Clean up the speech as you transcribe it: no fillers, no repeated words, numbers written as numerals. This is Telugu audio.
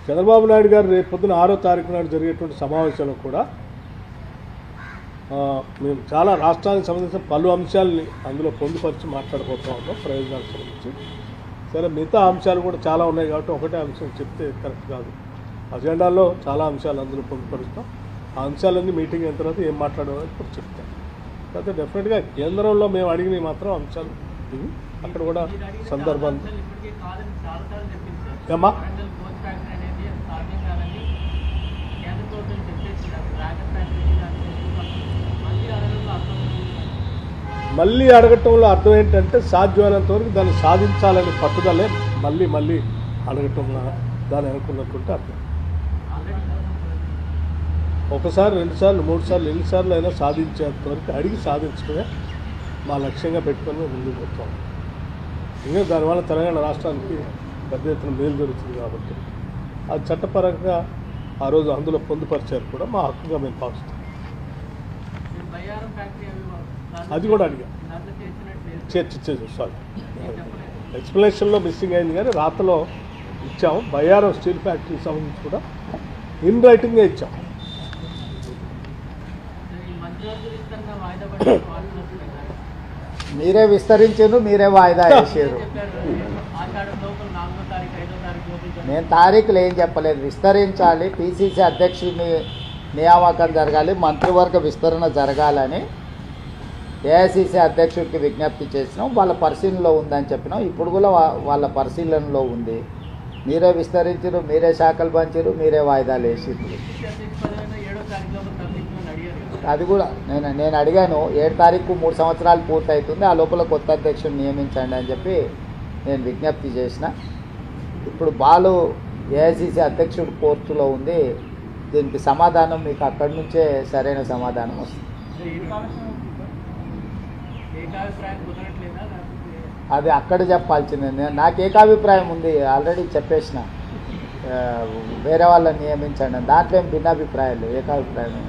చంద్రబాబు నాయుడు గారు రేపు పొద్దున 6వ తారీఖు నాడు జరిగేటువంటి సమావేశంలో కూడా మేము చాలా రాష్ట్రానికి సంబంధించిన పలు అంశాలని అందులో పొందుపరిచి మాట్లాడబోతూ ఉన్నాం ప్రయోజనాలకు సంబంధించి. సరే, మిగతా అంశాలు కూడా చాలా ఉన్నాయి కాబట్టి ఒకటే అంశం చెప్తే కరెక్ట్ కాదు. అజెండాలో చాలా అంశాలు అందులో పొందుపరుస్తాం. ఆ అంశాలన్నీ మీటింగ్ అయిన తర్వాత ఏం మాట్లాడాలని ఇప్పుడు చెప్తాం. అయితే డెఫినెట్గా కేంద్రంలో మేము అడిగినవి మాత్రం అంశాలు ఇవి. అక్కడ కూడా సందర్భం ఏమా మళ్ళీ అడగటంలో అర్థం ఏంటంటే సాధ్యమైనంత వరకు దాన్ని సాధించాలని పట్టుదలే మళ్ళీ అడగటం దాన్ని అనుకున్నటువంటి అర్థం. ఒకసారి, 2 సార్లు, 3 సార్లు, ఎన్నిసార్లు అయినా సాధించేంత వరకు అడిగి సాధించడమే మా లక్ష్యంగా పెట్టుకొని ముందుకు పోతాం. ఇంకా దానివల్ల తెలంగాణ రాష్ట్రానికి పెద్ద ఎత్తున మేలు జరుగుతుంది కాబట్టి అది చట్టపరంగా ఆ రోజు అందులో పొందుపరిచారు కూడా మా హక్కుగా మేము భావిస్తాం. అది కూడా అడిగా చేర్చేది. సారీ, ఎక్స్ప్లెనేషన్లో మిస్సింగ్ అయింది కానీ రాతలో ఇచ్చాము. బయ్యారం స్టీల్ ఫ్యాక్టరీకి సంబంధించి కూడా ఇన్ రైటింగ్గా ఇచ్చాం. మీరే విస్తరించారు, మీరే వాయిదా వేసారు. నేను తారీఖులు ఏం చెప్పలేదు. విస్తరించాలి, పిసిసి అధ్యక్షుడిని నియామకం జరగాలి, మంత్రివర్గ విస్తరణ జరగాలని ఏఐసిసి అధ్యక్షుడికి విజ్ఞప్తి చేసినాం. వాళ్ళ పరిశీలనలో ఉందని చెప్పినాం. ఇప్పుడు కూడా వాళ్ళ పరిశీలనలో ఉంది. మీరే విస్తరించారు, మీరే శాఖలు పంచారు, మీరే వాయిదాలు వేసారు. అది కూడా నేను అడిగాను. 7 తారీఖు 3 సంవత్సరాలు పూర్తవుతుంది, ఆ లోపల కొత్త అధ్యక్షుడిని నియమించండి అని చెప్పి నేను విజ్ఞప్తి చేసిన. ఇప్పుడు బాలు ఏఐసిసి అధ్యక్షుడు కోర్టులో ఉంది. దీనికి సమాధానం మీకు అక్కడి నుంచే సరైన సమాధానం వస్తుంది. అది అక్కడ చెప్పాల్సిందే. నాకు ఏకాభిప్రాయం ఉంది, ఆల్రెడీ చెప్పేసిన. వేరే వాళ్ళని నియమించండి, దాంట్లో ఏం భిన్నాభిప్రాయాలు, ఏకాభిప్రాయం.